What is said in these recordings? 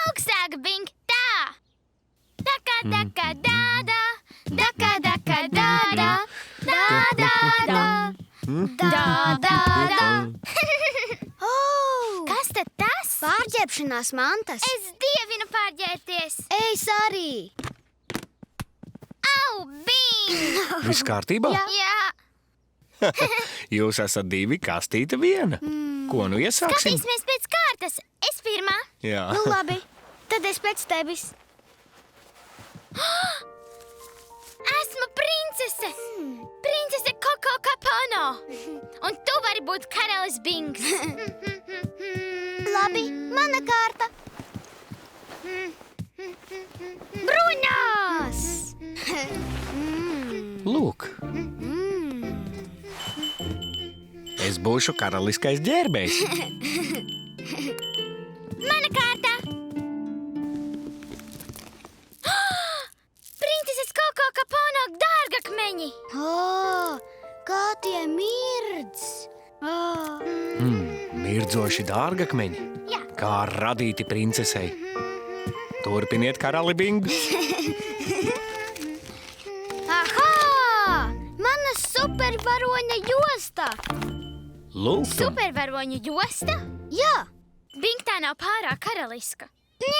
Augstāk, Bing, tā! Daka, daka, dāda, daka, daka, dāda, dāda, dāda. Kas tad tas? Pārģērbšanās mantas. Es dievinu pārģērties. Es arī. Au, Bing! Viss kārtībā? Jā. Jūs esat divi, kastīte viena. Ko nu iesāksim? Skatīsimies pēc kārtas. Es pirmā. Jā. Nu labi, tad es pēc tevis. Esmu princese. Princese Koko Kapano. Un tu vari būt karalis Bings. Labi, mana kārta. Bruņās! Lūk. Es būšu karaliskais ģērbējs. Mana kārta! Princeses Koko Kapano dārgakmeņi! Kā tie mirdz. Mirdzoši dārgakmeņi. Jā. Kā radīti princesei. Turpiniet, karali Bing. Aha! Mana supervaroņa josta. Lūk, tu. Supervaroņu josta? Jā. Bing, tā nav pārāk karaliska. Ņau!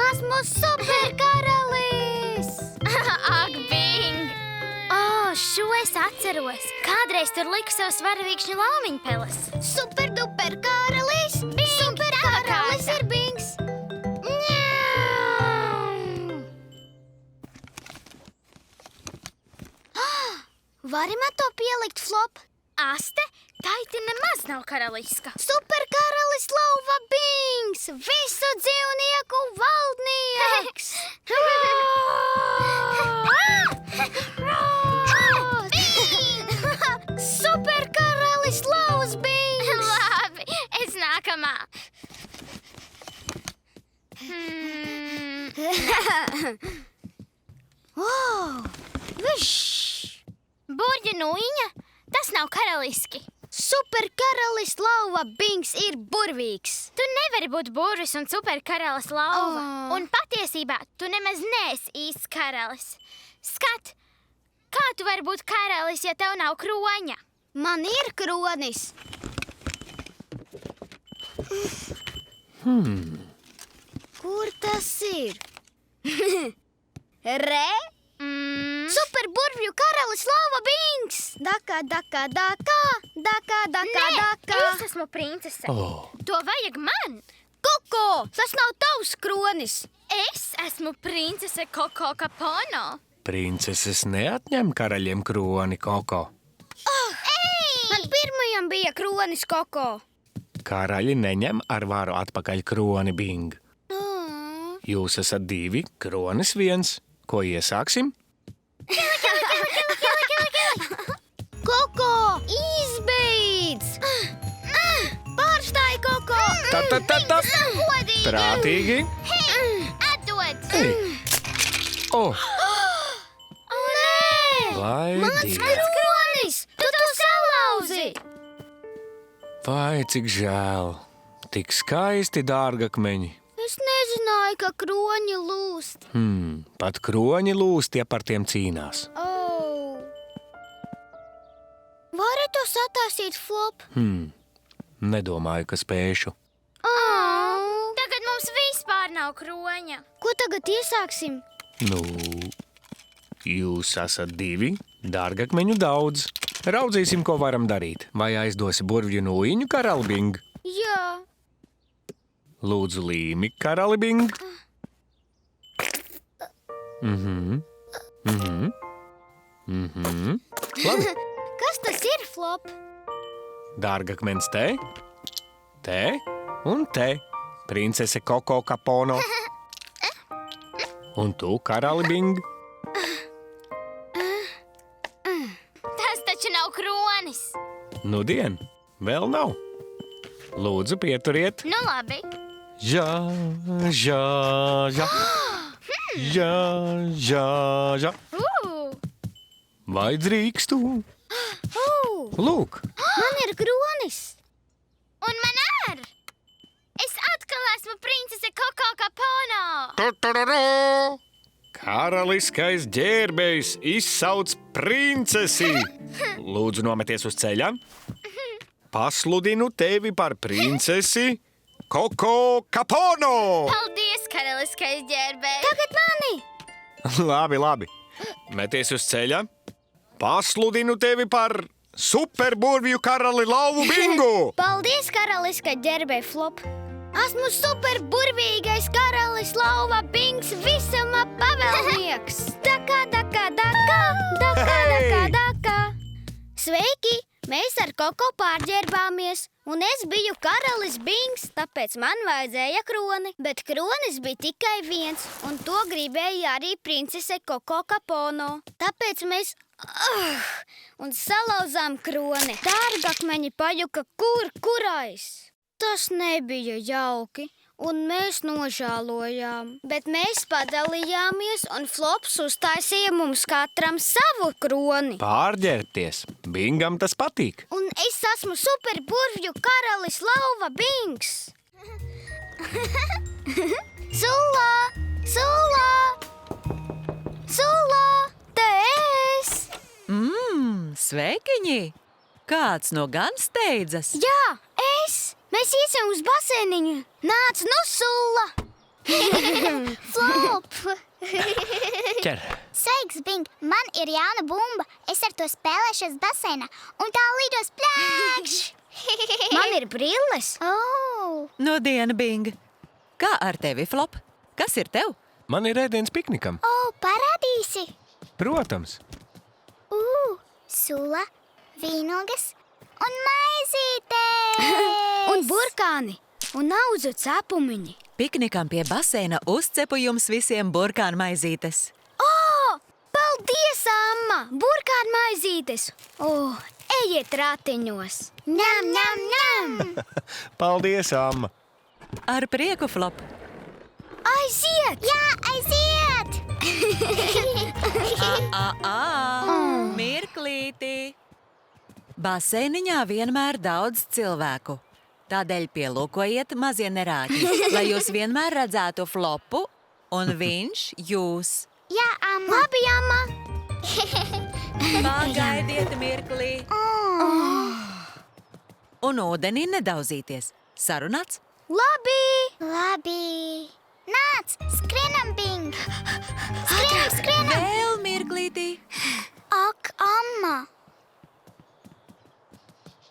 Esmu superkaralis. Ak, Bing! Šo es atceros. Kādreiz tur liku savus varavīkšņu laumiņpeles. Superduper karalis. Bing, Superkaralis tava ir Bings. Vari man to pielikt, Flop? Aste, taiti nemaz nav karaliska. Superkaralis Lauva Bings! Visu dzīvnieku valdnieks! Superkaralis Lauvas Bings! Labi, es nākamā. Burģu nūjiņa? Tas nav karaliski. Superkaralis Lauva Bings ir burvīgs. Tu nevari būt burvis un superkaralis lauva. Oh. Un patiesībā tu nemaz neesi īsts karalis. Skat, kā tu vari būt karalis, ja tev nav kroņa? Man ir kronis. Kur tas ir? Re? Superburvju karalis Lauva Bings! Daka, daka, daka, daka, daka, daka. Es esmu princese. Oh. To vajag man. Koko, tas nav tavs kronis. Es esmu princese Koko Kapano. Princeses neatņem karaļiem kroni, Koko. Man pirmajam bija kronis, Koko. Karaļi neņem ar varu atpakaļ kroni, Bing. Jūs esat divi, kronis viens. Ko iesāksim? Koko, izbeidz! Pārstāj, Koko! Ta. Godīgi! Prātīgi. Atdod! Ei. Oh, Nē! vai Mans divi. kronis! Tu to salauzi! Vai cik žēl. Tik skaisti dārgakmeņi. Es nezināju, ka kroņi lūst. Pat kroņi lūst, ja par tiem cīnās. Vari to sataisīt, Flop? Nedomāju, ka spēšu. Tagad mums vispār nav kroņa. Ko tagad iesāksim? Nu, jūs esat divi, dārgakmeņu daudz. Raudzīsim, ko varam darīt. Vai aizdosi burvju nūjiņu, karali Bing? Jā. Lūdzu, līmi, karali Bing. Labi. Kas tas ir, Flop? Dārgakmens te, te un te. Princese Koko Kapano. Un tu, karali Bing. Tas taču nav kronis. Nudien, vēl nav. Lūdzu, pieturiet. Nu labi. Jā. Jā. Vai drīkstu? Lūk, Man ir kronis. Un man ar! Es atkal esmu princese Koko Kapono! karaliskais ģērbējs izsauc princesi. Lūdzu, nometies uz ceļa. Pasludinu tevi par princesi Koko Kapono. Paldies, karaliskais ģērbēj! Tagad mani. Labi. Meties uz ceļa. Pasludinu tevi par superburvju karali Lauvu Bingu. Paldies, karaliskā ģērbēja Flop. Esmu superburvīgais karalis Lauva Bings, visuma pavēlnieks. Daka, daka, daka, daka, daka, daka. Sveiki! Mēs ar Koko pārģērbāmies, un es biju karalis Bings, tāpēc man vajadzēja kroni. Bet kronis bija tikai viens, un to gribēja arī princese Koko Kapono. Tāpēc mēs un salauzām kroni. Dārgakmeņi pajuka kurais. Tas nebija jauki, un mēs nožēlojām. Bet mēs padalījāmies, un Flops uztaisīja mums katram savu kroni. Pārģērbties. Bingam tas patīk. Un es esmu superburvju karalis Lauva Bings. Sula! Sula! Sula! Te es! Sveikiņi! Kāds no gan steidzas? Jā, es! Mēs iesim uz basēniņu. Nāc nu, Sula! Flop! Ķer. Sveiks, Bing! Man ir jauna bumba. Es ar to spēlēšos basēnā, un tā lidos plēkš! Man ir brilles. Oh! Nodiena, Bing! Kā ar tevi, Flop? Kas ir tev? Man ir ēdiens piknikam. Oh, parādīsi! Protams. Sula, vīnogas un maizīte! Un burkāni. Un auzu cepumiņi. Piknikam pie baseina uzcepu jums visiem burkānu maizītes. Paldies, amma! Burkānu maizītes. Ejiet ratiņos. Nam, nam, nam! Paldies, amma. Ar prieku, Flop! Aiziet! Jā, aiziet! Mirklīti! Baseiniņā vienmēr daudz cilvēku. Tādēļ pielūkojiet mazie nerāķi, lai jūs vienmēr redzētu Flopu un viņš jūs. Jā, amma! Labi, amma! Pagaidiet mirklī! Un ūdenī nedauzīties. Sarunāts? Labi! Labi! Nāc, skrienam, Bing! Skrienam! Vēl mirklītī! Ak, amma!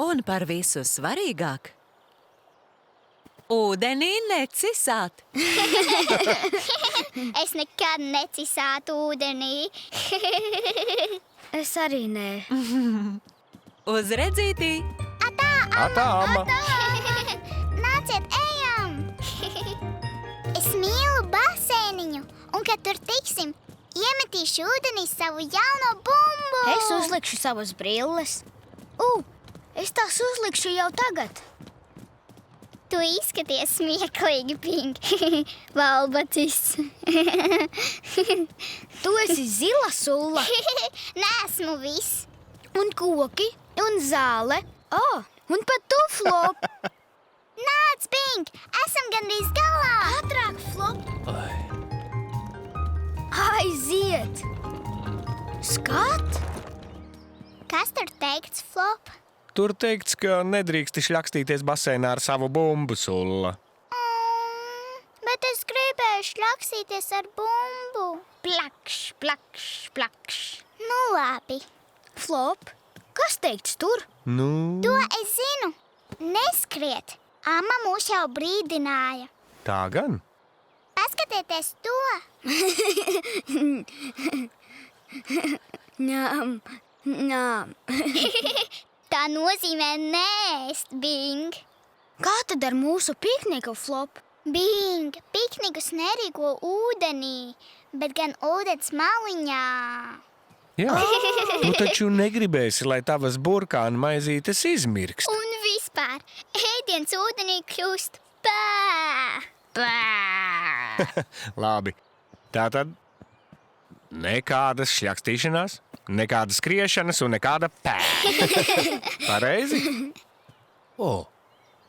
Un par visu svarīgāk – ūdenī necisāt. Es nekad necisātu ūdenī. Es arī nē. Uz redzītī! Atā, amma. Nāciet, ejam! Es mīlu basēniņu, un, kad tur tiksim, iemetīšu ūdenī savu jauno bumbu! Es uzlikšu savas brilles. Es tās uzlikšu jau tagad. Tu izskaties smieklīgi, Bing. Valbacis. Tu esi zila Sula. Nesmu viss. Un koki, un zāle. Un pat tu, Flop. Nāc, Bing! Esam gandrīz galā! Ātrāk, Flop. Aiziet. Skat! Kas tur teikts, Flop? Tur teikts, ka nedrīksti šļakstīties baseinā ar savu bumbu, Sulla. Bet es gribēju šļakstīties ar bumbu. Plakš, plakš, plakš. Nu, labi. Flop, kas teikts tur? Nu, To es zinu. Neskriet. Amma mūs jau brīdināja. tā gan. Paskatieties to. Ņām, ņām. Tā nozīmē nēst, Bing. Kā tad ar mūsu pikniku, Flop? Bing, piknikus nerīko ūdenī, bet gan ūdens maliņā. Jā, nu taču negribēsi, lai tavas burkānu maizītes izmirkst. Un vispār, ēdiens ūdenī kļūst pā. Labi, tātad nekādas šļakstīšanās, Nekāda skriešanas un nekāda Pareizi?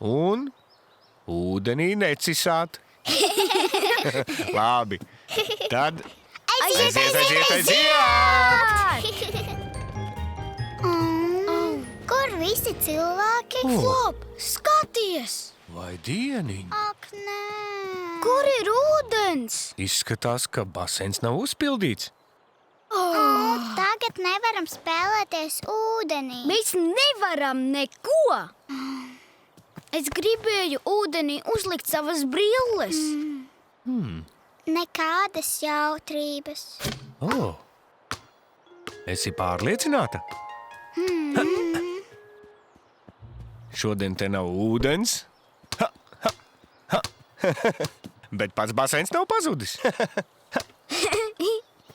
Un ūdenī necisāt. Labi. Tad aiziet! Kur visi cilvēki? Flop, skaties! Vai dieniņ? Ak, nē. Kur ir ūdens? Izskatās, ka baseins nav uzpildīts. Tagad nevaram spēlēties ūdenī. Mēs nevaram neko! Es gribēju ūdenī uzlikt savas brilles. Nekādas jautrības. Esi pārliecināta? Šodien te nav ūdens. Bet pats baseins nav pazudis.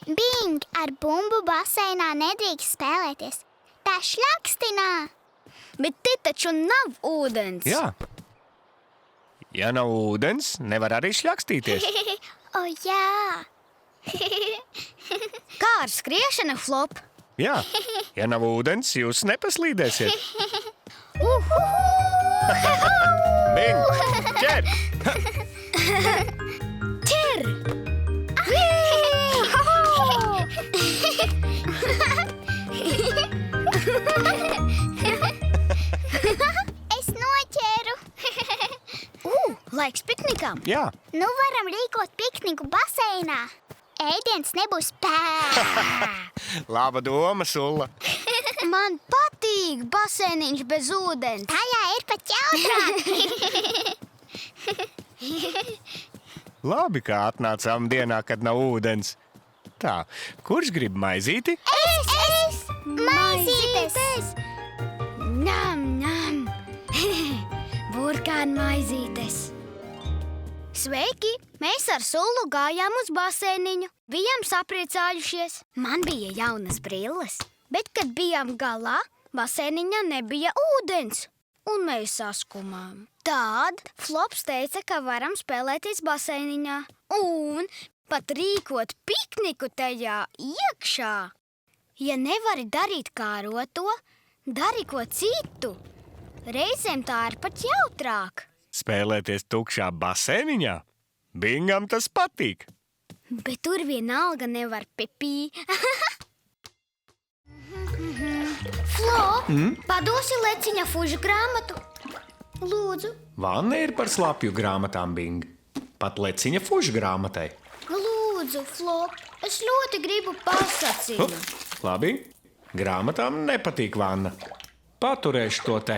Bing, ar bumbu baseinā nedrīkst spēlēties. Tā šļakstinā. Bet te taču nav ūdens. Jā. Ja nav ūdens, nevar arī šļakstīties. O, jā. Kā ar skriešanu, Flop? Jā. Ja nav ūdens, jūs nepaslīdēsiet. Bing, ķer! Ķer! Es noķēru. Laiks piknikam. Jā. Nu varam rīkot pikniku baseinā. Ēdiens nebūs Laba doma, Sulla. Man patīk baseiniņš bez ūdens. Tajā ir pat jautrāk. Labi, kā atnācām dienā, kad nav ūdens. Tā, kurš grib maizīti? Es! Maizītes! Nam, nam! Burkānu maizītes! Sveiki! Mēs ar Sulu gājām uz baseiniņu. Bijām sapriecājušies. Man bija jaunas brilles. Bet, kad bijām galā, baseiniņā nebija ūdens. Un mēs saskumām. Tad Flops teica, ka varam spēlēties baseiniņā. Un pat rīkot pikniku tajā iekšā. Ja nevari darīt kāroto, dari ko citu. Reizēm tā ir pat jautrāk. Spēlēties tukšā baseiniņā? Bingam tas patīk. Bet tur vienalga nevar pipī. Flo, padosi Leciņa fužu grāmatu. Lūdzu. Vanna ir par slapju grāmatām, Bing. Pat Leciņa fužu grāmatai. Lūdzu, Flo, es ļoti gribu pasaciņu. Labi, grāmatām nepatīk Vanna. Paturēšu to te.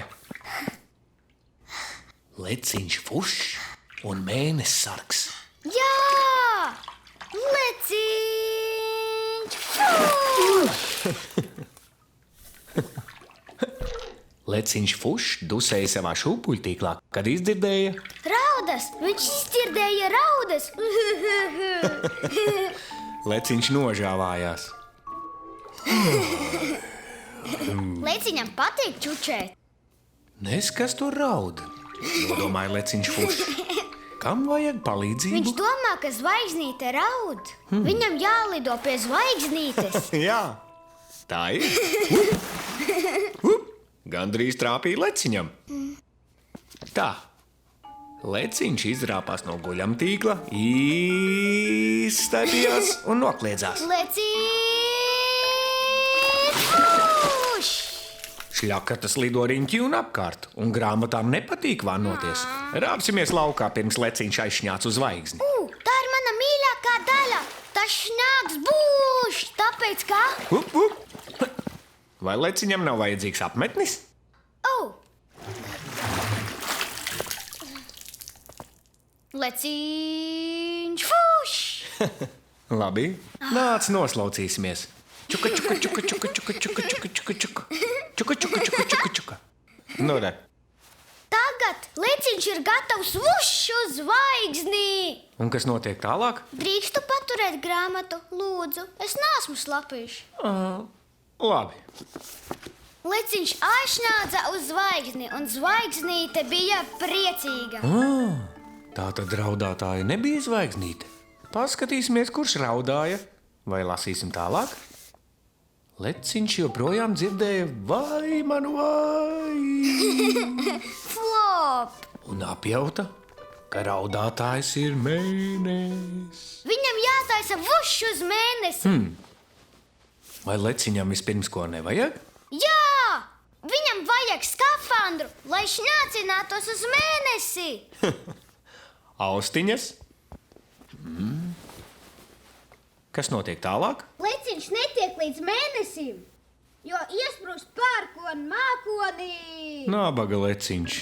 Leciņš fušs un mēnesis sargs. Jā! Leciņš fuš! Leciņš fušs dusēja savā šūpuļtīklā, kad izdzirdēja. Raudas! Viņš izdzirdēja raudas! Leciņš nožāvājās. Leciņam patīk čučēt. Nes, kas tur raud? Nodomāja Leciņš fušs. Kam vajag palīdzību? Viņš domā, ka zvaigznīte raud. Viņam jālido pie zvaigznītes. Jā, tā ir. Gandrīz trāpīja Leciņam. Tā. Leciņš izrāpās no guļamtīkla, izstaipījās un nokliedzās. Leciņš fuš! Šļakatas lido riņķi un apkārt, un grāmatām nepatīk vannoties. Rāpsimies laukā, pirms Leciņš aizšņāc uz zvaigzni. Tā ir mana mīļākā daļa. Tas šņāks būš, tāpēc kā? Vai Leciņam nav vajadzīgs apmetnis? Leciņš fuš! Labi, nāc noslaucīsimies. Čuka, čuka, čuka, čuka, čuka, čuka, čuka, čuka, čuka. Čuka, čuka, čuka, čuka, čuka. Nu, re. Tagad Leciņš ir gatavs vuš uz zvaigzni. Un kas notiek tālāk? Drīkstu paturēt grāmatu, lūdzu. Es neesmu slapīšs. Labi. Leciņš aizšņādza uz zvaigzni, un zvaigznīte bija priecīga. Tā tad raudātāja nebija zvaigznīte. Paskatīsimies, kurš raudāja. Vai lasīsim tālāk? Leciņš joprojām dzirdēja vai manu vai. Flop! Un apjauta, ka raudātājs ir mēnesis. Viņam jātaisa vušs uz mēnesi! Vai leciņam vispirms ko nevajag? Jā! Viņam vajag skafandru, lai šņācinātos uz mēnesi! Austiņas? Kas notiek tālāk? Leciņš netiek līdz mēnesim, jo iesprūst pērkoni mākonī! Nābaga leciņš.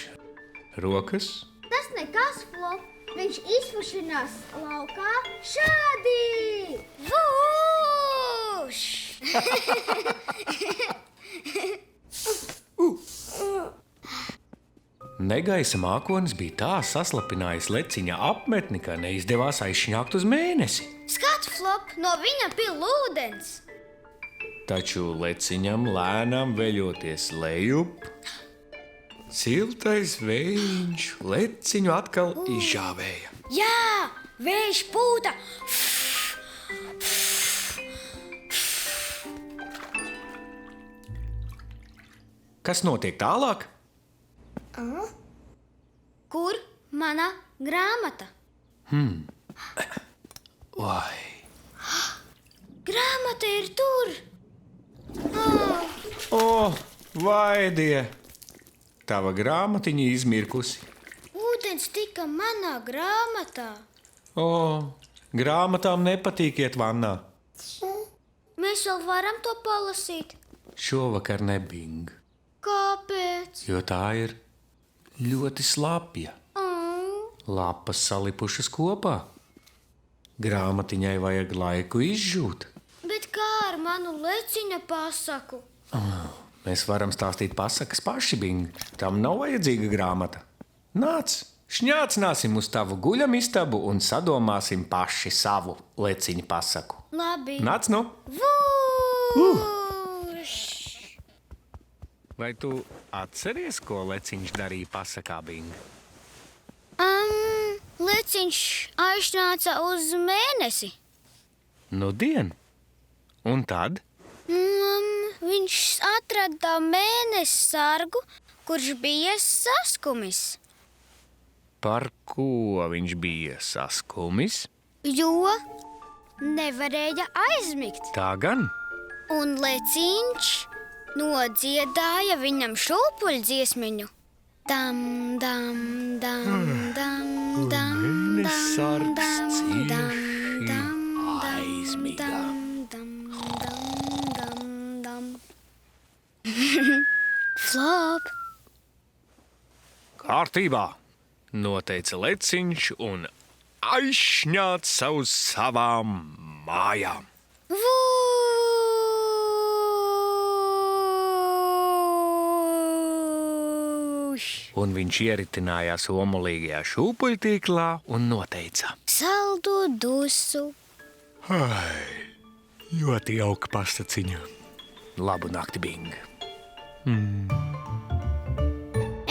Rokas? Tas nekas, Flop. Viņš izfušinās laukā šādi! Vuš! Negaisa mākonis bija tā saslapinājis leciņa apmetni, ka neizdevās aizšņākt uz mēnesi. Skat, Flop, no viņa pil ūdens! Taču leciņam lēnām veļoties lejup, siltais vējiņš leciņu atkal izžāvēja. Jā, vējš pūta! Kas notiek tālāk? Kur mana grāmata? Vai, Grāmata ir tur! vaidie! Tava grāmatiņa izmirkusi. Ūdens tika manā grāmatā. Grāmatām nepatīk iet vannā. Mēs vēl varam to palasīt. Šovakar nebing, Kāpēc? jo tā ir ļoti slapja. Lapas salipušas kopā. Grāmatiņai vajag laiku izžūt. Bet kā ar manu leciņa pasaku? Mēs varam stāstīt pasakas paši, Bing. Tam nav vajadzīga grāmata. Nāc, šņācināsim uz tavu guļamistabu un sadomāsim paši savu leciņu pasaku. Labi. Nāc nu! Vuš! Vai tu atceries, ko leciņš darīja pasakā, Bing? Leciņš aizņāca uz mēnesi. Nudien! Un tad? Viņš atrada mēnesi sargu, kurš bija saskumis. Par ko viņš bija saskumis? Jo nevarēja aizmigt. Tā gan. Un leciņš nodziedāja viņam šūpuļdziesmiņu. Dam, dam, dam, dam, dam, Mēnessargs dam, cieši dam, aizmiga. dam, dam. Flop! Kārtībā, noteica leciņš un aizšņāca uz savām mājām. Vuš! Un viņš ieritinājās omulīgajā šūpuļtīklā un noteica: Saldu dusu! ļoti jauka pastaciņa. Labu nakti, Bing.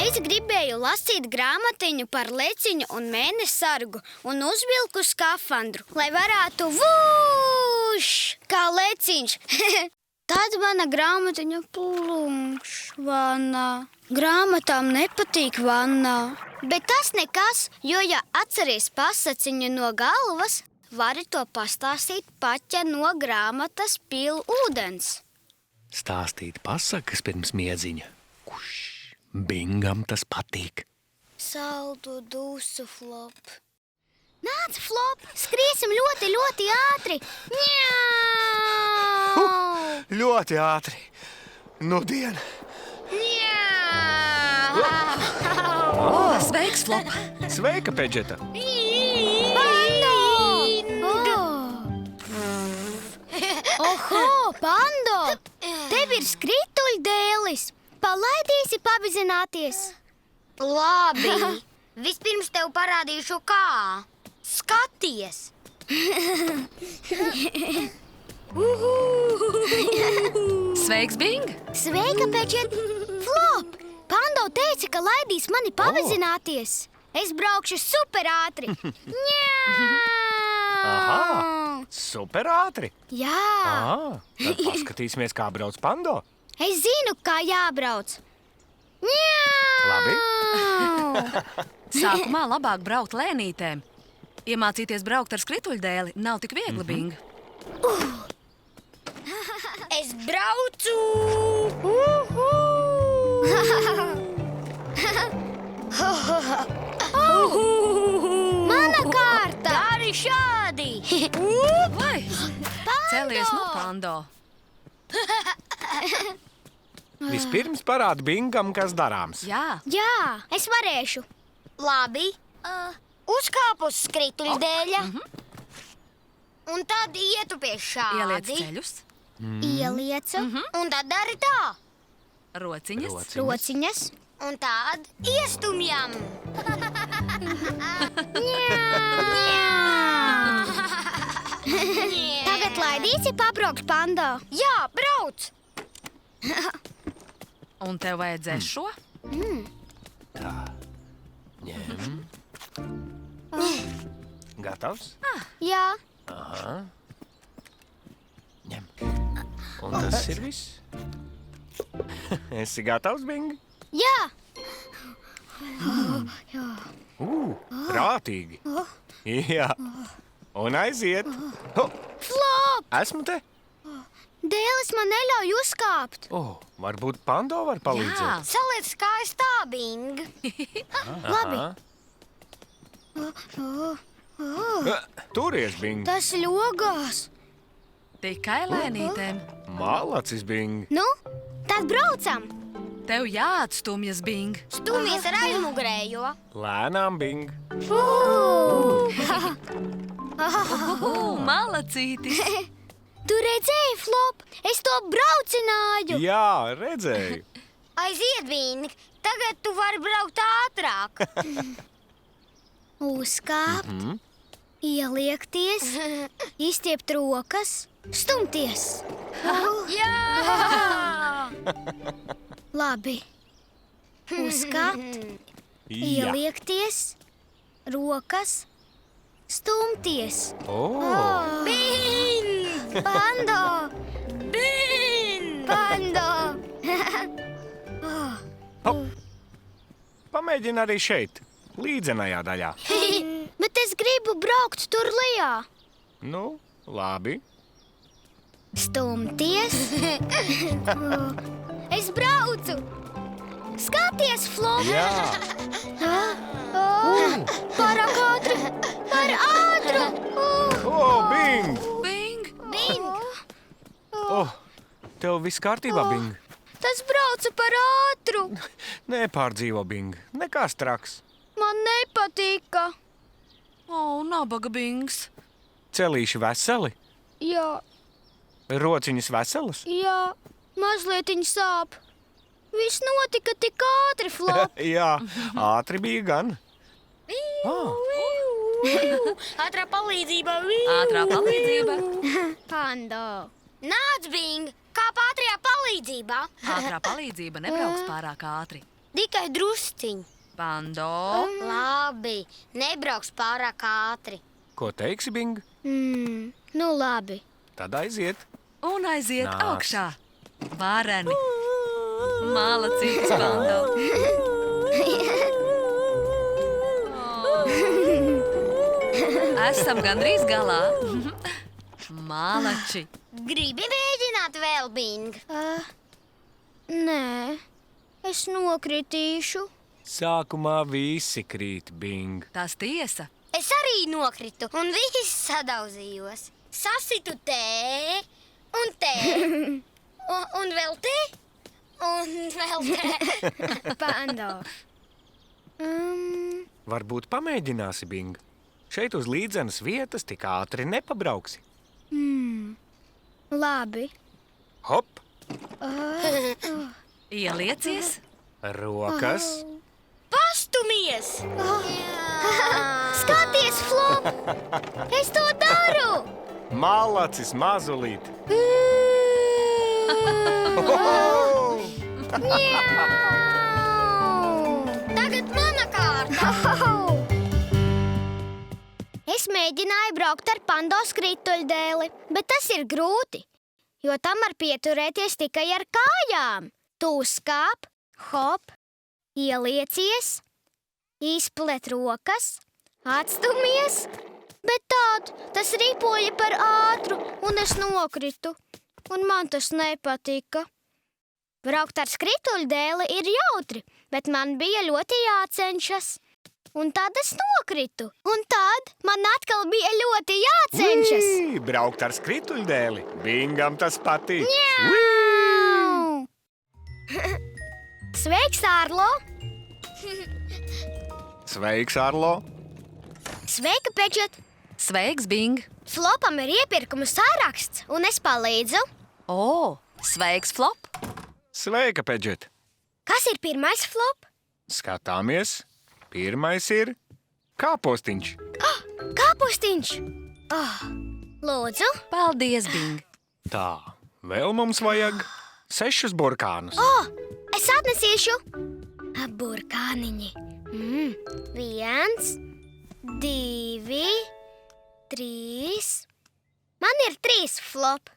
Es gribēju lasīt grāmatiņu par leciņu un mēnessargu un uzvilku skafandru, lai varētu vuš, kā leciņš. Tad mana grāmatiņa plumš vannā. Grāmatām nepatīk vannā. Bet tas nekas, jo ja atceries pasaciņu no galvas, vari to pastāstīt pat, ja no grāmatas pil ūdens. Stāstīt pasakas pirms miedziņa. Bingam tas patīk. Saldu dusu, Flop. Nāc, Flop, skriesim ļoti, ļoti ātri! Ņau! Ļoti ātri. Nudien. Sveiks, Flop! Sveika, Pedžeta! Oho, Pando! Tev ir skrituļdēlis! Palaidīsi pavizināties! Labi, vispirms tev parādīšu kā. Skaties! Sveiks, Bing! Sveika, Pečet! Flop! Pando teica, ka laidīs mani pavizināties! Es braukšu super ātri! Ņau! Super ātri! Jā, Tad paskatīsimies, kā brauc Pando. es zinu, kā jābrauc. Jā! Labi? Sākumā labāk braukt lēnītēm. Iemācīties braukt ar skrituļdēli nav tik viegli, Bing. Es braucu! Mana kārta! Dari šādi! Vai? Celies no Pando. Vispirms parāda Bingam, kas darāms. Jā, Jā, es varēšu. Labi. Uzkāpu uz skrituļdēļa. Un tad ietu pie ieliec šādi. ceļus, Ieliecu Un tad dari tā. rociņas. rociņas. Un tad iestumjam. Tagad laidīsi pabraukt Pando. Jā, brauc. Un tev vajadzēs šo? Ņem. Gatavs? Jā, Ņem. Un tas ir viss. Esi gatavs, Bing? jā. Prātīgi. Jā. Un aiziet. Ho, Flop! esmu te. Dēlis man neļauj uzkāpt. Varbūt Pando var palīdzēt. Saliec kājas tā, Bing. Labi, Turies, Bing. tas ļogās. Tikai lēnītēm. Malacis, Bing. Nu, tad braucam. Tev jāatstumjas, Bing. Stumies ar aizmugurējo. Lēnām, Bing. Malacītis. Tu redzēji, Flop? Es to braucināju. Jā, redzēju. Aiziet, Bing. Tagad tu vari braukt ātrāk. Uzkāpt, ieliekties, izstiept rokas, stumties. Jā! Labi. Uzkāpt, Jā. ieliekties, rokas, stumties. Bing! Pando! Bing! Pando! Pamēģini arī šeit, līdzenajā daļā. Bet es gribu braukt tur lejā. Nu, labi. Stumties. Es braucu. Skaties, Flop! Jā, Pārāk ātri! Par ātru! Bing! Bing. Tev viss kārtībā, Bing. Tas brauca par ātru! Nepārdzīvo, Bing. Nekas traks. Man nepatika. O, nabaga Bings. Celīši veseli, Jā, rociņas veselas. jā, mazlietiņ sāp. Viss notika tik ātri, Flop. Jā, ātri bija gan. Ātrā palīdzība! Ātrā palīdzība. Pando. Nāc, Bing! Kāp ātrajā palīdzībā! Ātrā palīdzība nebrauks pārāk ātri. Tikai drusciņ. Pando. Labi, nebrauks pārāk ātri. Ko teiksi, Bing? Nu labi. Tad aiziet. Un aiziet Nāc. augšā. Vareni. Malacītis, Pando. Esam gandrīz galā. Malači. Gribi mēģināt vēl, Bing? Nē, es nokritīšu. Sākumā visi krīt, Bing. Tas tiesa. Es arī nokritu un viss sadauzījos. Sasitu te un te. Un vēl te. Un vēl te. Pando. Varbūt pamēģināsi, Bing. Šeit uz līdzenas vietas tik ātri nepabrauksi. Labi. Hop, Ieliecies. rokas. Pastumies! Skaties, Flop! Es to daru! Malacis mazulīt. Tagad mana kārta! Es mēģināju braukt ar pando skrituļdēli, bet tas ir grūti, jo tam var pieturēties tikai ar kājām. Tu uzkāp, hop, ieliecies, izplet rokas, atstumies, bet tād tas ripoja par ātru, un es nokritu, un man tas nepatika. Braukt ar skrituļdēli ir jautri, bet man bija ļoti jācenšas. Un tad es nokritu, un tad man atkal bija ļoti jācenšas. Ui, braukt ar skrituļdēli. Bingam tas patīk. Ņau! Sveiks, Ārlo! Sveiks, Arlo. Sveika, Pečet! Sveiks, Bing! Flopam ir iepirkumu saraksts, un es palīdzu. O, sveiks, Flop! Sveika, Pedžet. Kas ir pirmais flop? Skatāmies. Pirmais ir kāpostiņš. Kāpustiņš! Lūdzu! Paldies, Bing! Tā, vēl mums vajag 6 burkānus. Es atnesīšu! Burkāniņi! 1, 2, 3... Man ir 3 flop.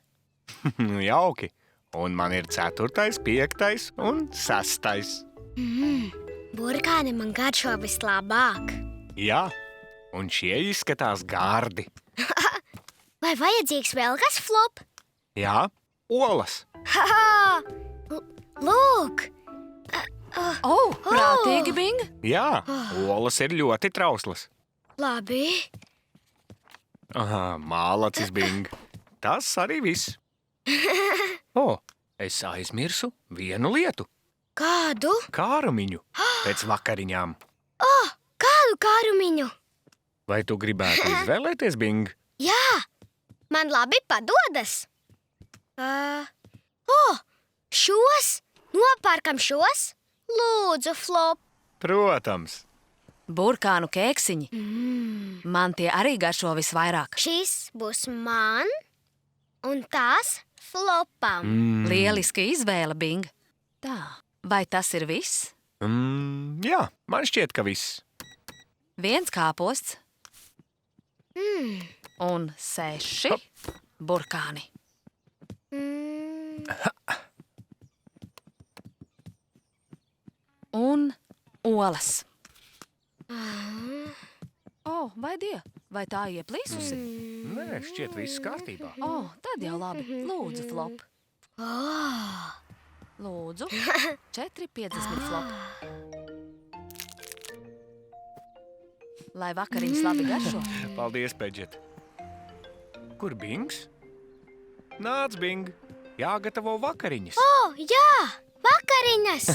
Jauki. Un man ir 4., 5. un 6. Burkāni man garšo vislabāk. Jā, un šie izskatās gardi. Vai vajadzīgs vēl kas flop? Jā, olas. Haha! Lūk! O, prātīgi, Bing! Jā, olas ir ļoti trauslas. Labi. Aha, mālacis Bing. Tas arī viss. O, es aizmirsu vienu lietu. Kādu? Kārumiņu pēc vakariņām. Kādu kārumiņu? Vai tu gribētu izvēlēties, Bing? Jā, man labi padodas. Šos? Nopērkam šos? Lūdzu, flop. Protams. Burkānu kēksiņi. Man tie arī garšo visvairāk. Šis būs man, un tās flopam. Lieliski izvēle, Bing! Tā, vai tas ir viss? Jā, man šķiet, ka viss. 1 kāposts. Un 6 burkāni. Un olas. O, vai die? Vai tā ieplīsusi? Nē, šķiet viss kārtībā. O, tad jau labi. Lūdzu, Flop. Lūdzu, 4,50 Flop. Lai vakariņas labi garšo. Paldies, Pedžet. Kur Bings? Nāc, Bing. Jāgatavo vakariņas. Jā, vakariņas.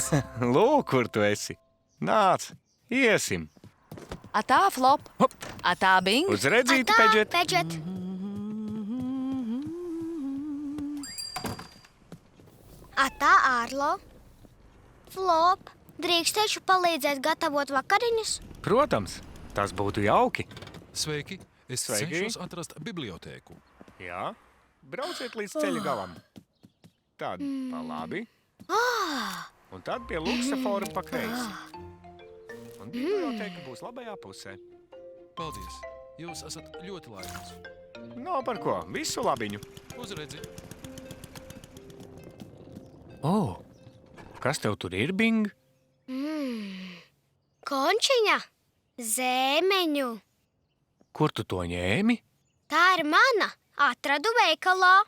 Lūk, kur tu esi. Nāc, iesim. Atā, Flop. Atā, Bing. Uz redzīti, Pedžet. Pečet. Atā, Ārlo. Flop, drīkstēšu palīdzēt gatavot vakariņas? Protams, tas būtu jauki. Sveiki! Es Sveiki. cenšos atrast bibliotēku. Jā, brauciet līdz ceļa galam. Tad pa labi. Un tad pie luksafora pa kreisi. Un biblioteka būs labajā pusē. Paldies! Jūs esat ļoti laipns. Nav par ko, visu labiņu. Uz redzi! O, kas tev tur ir, Bing? Končiņa, zēmeņu. Kur tu to ņēmi? Tā ir mana. Atradu veikalā.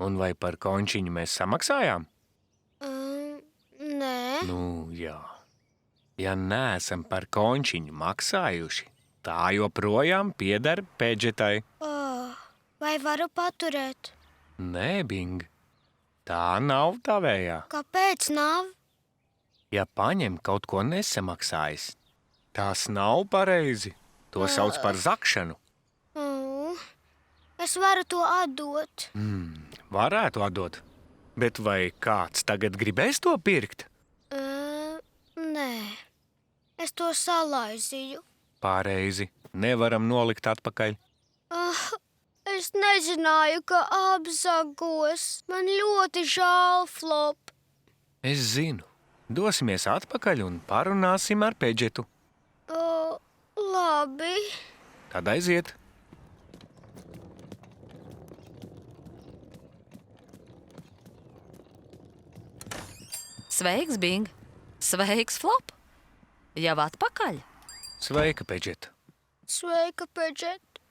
Un vai par končiņu mēs samaksājām? Nē. Nu, jā. Ja neesam par končiņu maksājuši, tā joprojām pieder Pedžetai. Vai varu paturēt? Nē, Bing, tā nav tavējā. Kāpēc nav? Ja paņem kaut ko nesamaksājis, tas nav pareizi. To sauc par zakšanu. Es varu to atdot. Varētu atdot. Bet vai kāds tagad gribēs to pirkt? Nē. Es to salaizīju. Pareizi. Nevaram nolikt atpakaļ. Es nezināju, ka apzagos. Man ļoti žēl, Flop. Es zinu. Dosimies atpakaļ un parunāsim ar Pedžetu. Labi. Tad aiziet. Sveiks, Bing! Sveiks, Flop! Jau atpakaļ? Sveika, Pedžet. Sveika, Pedžet.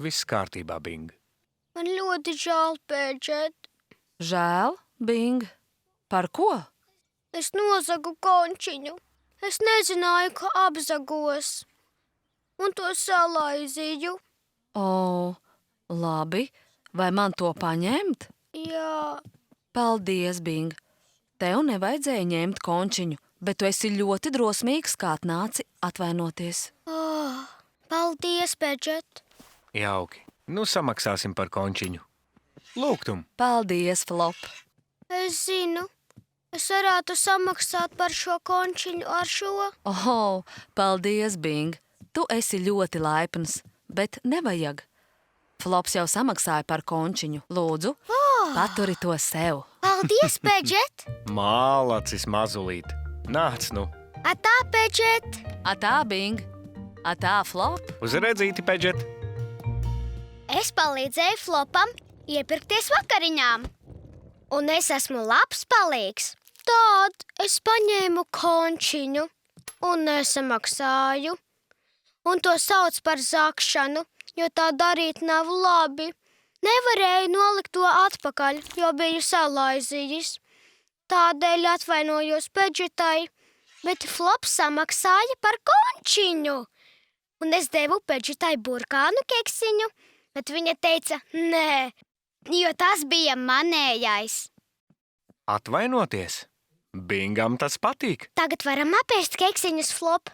Viss kārtībā, Bing. Man ļoti žēl, Pedžet. Žēl, Bing. Par ko? Es nozagu končiņu. Es nezināju, ka apzagos. Un to salaizīju. O, labi. Vai man to paņemt? Jā, Paldies, Bing. Tev nevajadzēja ņemt končiņu, bet tu esi ļoti drosmīgs, kā atnāci atvainoties. paldies, Pedžet. Jauki. Nu, samaksāsim par končiņu. Lūgtum. Paldies, Flop. Es zinu. Es varētu samaksāt par šo končiņu ar šo. Oh, paldies, Bing. Tu esi ļoti laipns, bet nevajag. Flops jau samaksāja par končiņu. Lūdzu, paturi to sev. Paldies, Pedžet. Mālacis mazulīt. Nāc, nu. Atā, Pedžet. Atā, Bing. Atā, Flop. Uz redzīti, Pedžet. Es palīdzēju Flopam iepirkties vakariņām. Un es esmu labs palīgs. Tad es paņēmu končiņu un nesamaksāju. Un to sauc par zakšanu, jo tā darīt nav labi. Nevarēju nolikt to atpakaļ, jo biju salaizījis. Tādēļ atvainojos Pedžetai, bet Flops samaksāja par končiņu. Un es devu Pedžetai burkānu keksiņu, bet viņa teica nē, jo tas bija manējais. Atvainoties. Bingam tas patīk. Tagad varam apēst keksiņus, Flop.